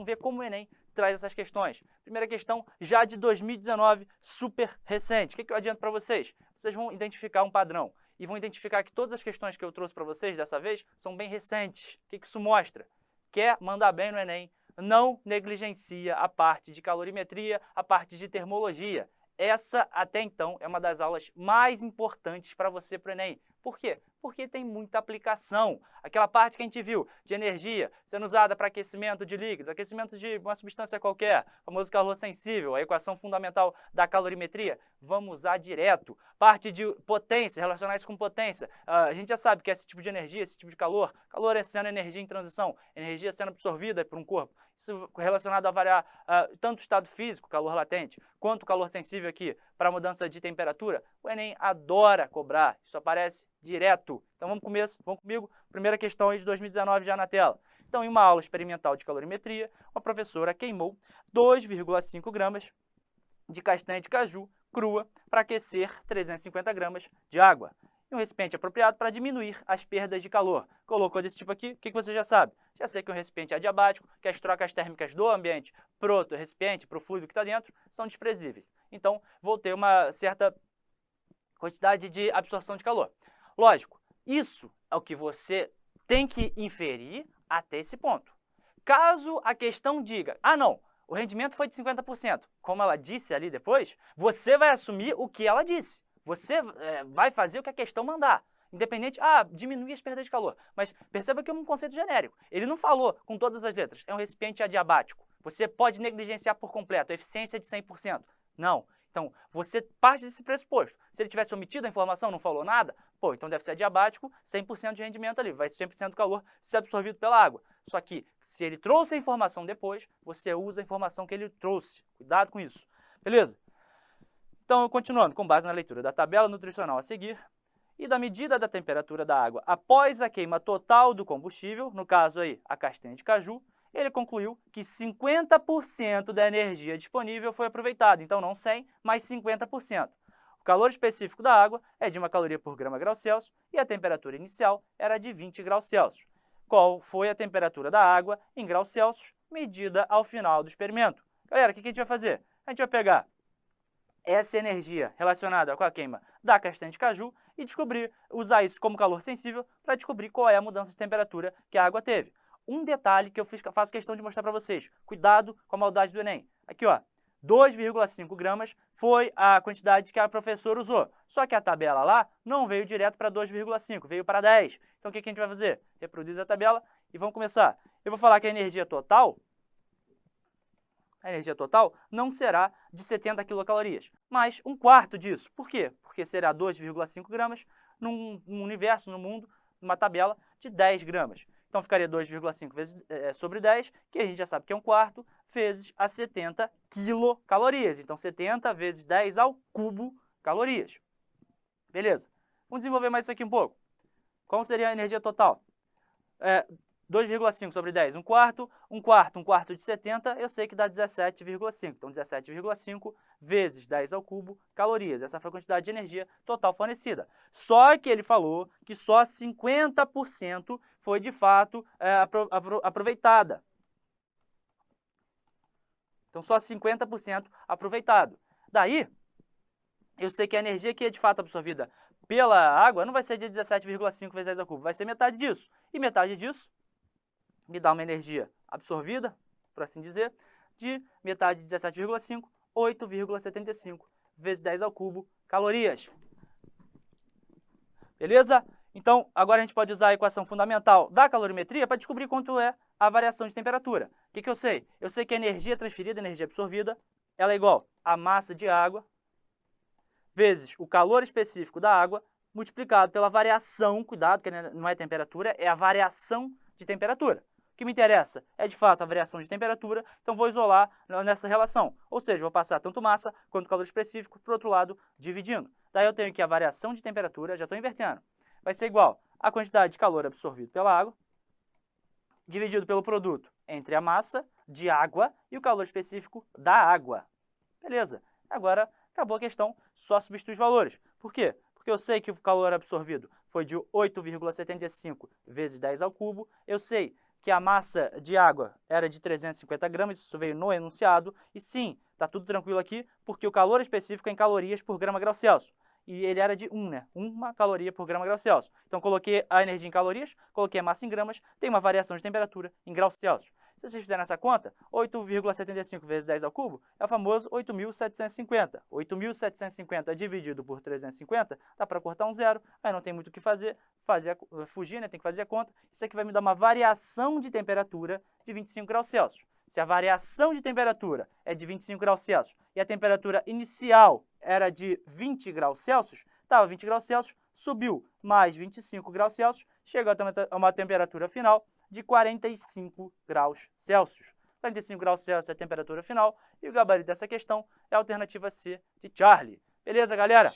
ver como o Enem traz essas questões. Primeira questão, já de 2019, super recente. O que eu adianto para vocês? Vocês vão identificar um padrão e vão identificar que todas as questões que eu trouxe para vocês dessa vez são bem recentes. O que isso mostra? Quer mandar bem no Enem, não negligencia a parte de calorimetria, a parte de termologia. Essa, até então, é uma das aulas mais importantes para você para o Enem. Por quê? Porque tem muita aplicação. Aquela parte que a gente viu de energia sendo usada para aquecimento de líquidos, aquecimento de uma substância qualquer, o famoso calor sensível, a equação fundamental da calorimetria, vamos usar direto. Parte de potência, relacionar isso com potência. A gente já sabe que esse tipo de energia, esse tipo de calor é sendo energia em transição, energia sendo absorvida por um corpo. Isso relacionado a variar tanto o estado físico, calor latente, quanto o calor sensível aqui para mudança de temperatura. O Enem adora cobrar, isso aparece direto. Então vamos comigo, primeira questão aí de 2019 já na tela. Então, em uma aula experimental de calorimetria, uma professora queimou 2,5 gramas de castanha de caju crua para aquecer 350 gramas de água. E um recipiente apropriado para diminuir as perdas de calor. Colocou desse tipo aqui, o que você já sabe? Já sei que um recipiente adiabático, que as trocas térmicas do ambiente para o recipiente, para o fluido que está dentro, são desprezíveis. Então, vou ter uma certa quantidade de absorção de calor. Lógico, isso é o que você tem que inferir até esse ponto. Caso a questão diga, não, o rendimento foi de 50%, como ela disse ali depois, você vai assumir o que ela disse. Você vai fazer o que a questão mandar. Independente, diminuir as perdas de calor. Mas perceba que é um conceito genérico. Ele não falou com todas as letras, é um recipiente adiabático. Você pode negligenciar por completo, a eficiência é de 100%. Não. Então, você parte desse pressuposto. Se ele tivesse omitido a informação, não falou nada, então deve ser adiabático, 100% de rendimento ali, vai 100% do calor ser absorvido pela água. Só que, se ele trouxe a informação depois, você usa a informação que ele trouxe. Cuidado com isso. Beleza? Então, continuando, com base na leitura da tabela nutricional a seguir e da medida da temperatura da água após a queima total do combustível, no caso aí, a castanha de caju, ele concluiu que 50% da energia disponível foi aproveitada, então não 100, mas 50%. O calor específico da água é de 1 caloria por grama grau Celsius e a temperatura inicial era de 20 graus Celsius. Qual foi a temperatura da água em graus Celsius medida ao final do experimento? Galera, o que a gente vai fazer? A gente vai pegar essa energia relacionada com a queima da castanha de caju e usar isso como calor sensível para descobrir qual é a mudança de temperatura que a água teve. Um detalhe que eu faço questão de mostrar para vocês. Cuidado com a maldade do Enem. Aqui, 2,5 gramas foi a quantidade que a professora usou. Só que a tabela lá não veio direto para 2,5, veio para 10. Então, o que a gente vai fazer? Reproduz a tabela e vamos começar. Eu vou falar que a energia total não será de 70 quilocalorias, mas 1/4 disso. Por quê? Porque será 2,5 gramas num universo, no mundo, numa tabela de 10 gramas. Então, ficaria 2,5 vezes sobre 10, que a gente já sabe que é 1/4, vezes as 70 quilocalorias. Então, 70 vezes 10 ao cubo calorias. Beleza. Vamos desenvolver mais isso aqui um pouco. Qual seria a energia total? 2,5 sobre 10, 1/4. 1/4 de 70, eu sei que dá 17,5. Então, 17,5 vezes 10 ao cubo calorias. Essa foi a quantidade de energia total fornecida. Só que ele falou que só 50% foi, de fato, aproveitada. Então, só 50% aproveitado. Daí, eu sei que a energia que é, de fato, absorvida pela água não vai ser de 17,5 vezes 10 ao cubo, vai ser metade disso. E metade disso me dá uma energia absorvida, por assim dizer, de metade de 17,5, 8,75 vezes 10 ao cubo calorias. Beleza? Então, agora a gente pode usar a equação fundamental da calorimetria para descobrir quanto é a variação de temperatura. O que eu sei? Eu sei que a energia transferida, a energia absorvida, ela é igual a massa de água vezes o calor específico da água multiplicado pela variação, cuidado que não é temperatura, é a variação de temperatura. O que me interessa é, de fato, a variação de temperatura, então vou isolar nessa relação. Ou seja, vou passar tanto massa quanto calor específico para o outro lado, dividindo. Daí eu tenho que a variação de temperatura, já estou invertendo, vai ser igual a quantidade de calor absorvido pela água, dividido pelo produto entre a massa de água e o calor específico da água. Beleza. Agora, acabou a questão, só substitui os valores. Por quê? Porque eu sei que o calor absorvido foi de 8,75 vezes 10 ao cubo, eu sei que a massa de água era de 350 gramas, isso veio no enunciado, e sim, está tudo tranquilo aqui, porque o calor específico é em calorias por grama grau Celsius. E ele era de 1, né? 1 caloria por grama grau Celsius. Então, coloquei a energia em calorias, coloquei a massa em gramas, tem uma variação de temperatura em graus Celsius. Se vocês fizerem essa conta, 8,75 vezes 10 ao cubo é o famoso 8.750. 8.750 dividido por 350, dá para cortar um zero, aí não tem muito o que fazer, fugir, né? Tem que fazer a conta. Isso aqui vai me dar uma variação de temperatura de 25 graus Celsius. Se a variação de temperatura é de 25 graus Celsius e a temperatura inicial era de 20 graus Celsius, estava 20 graus Celsius, subiu mais 25 graus Celsius, chegou a uma temperatura final de 45 graus Celsius. 45 graus Celsius é a temperatura final e o gabarito dessa questão é a alternativa C de Charlie. Beleza, galera?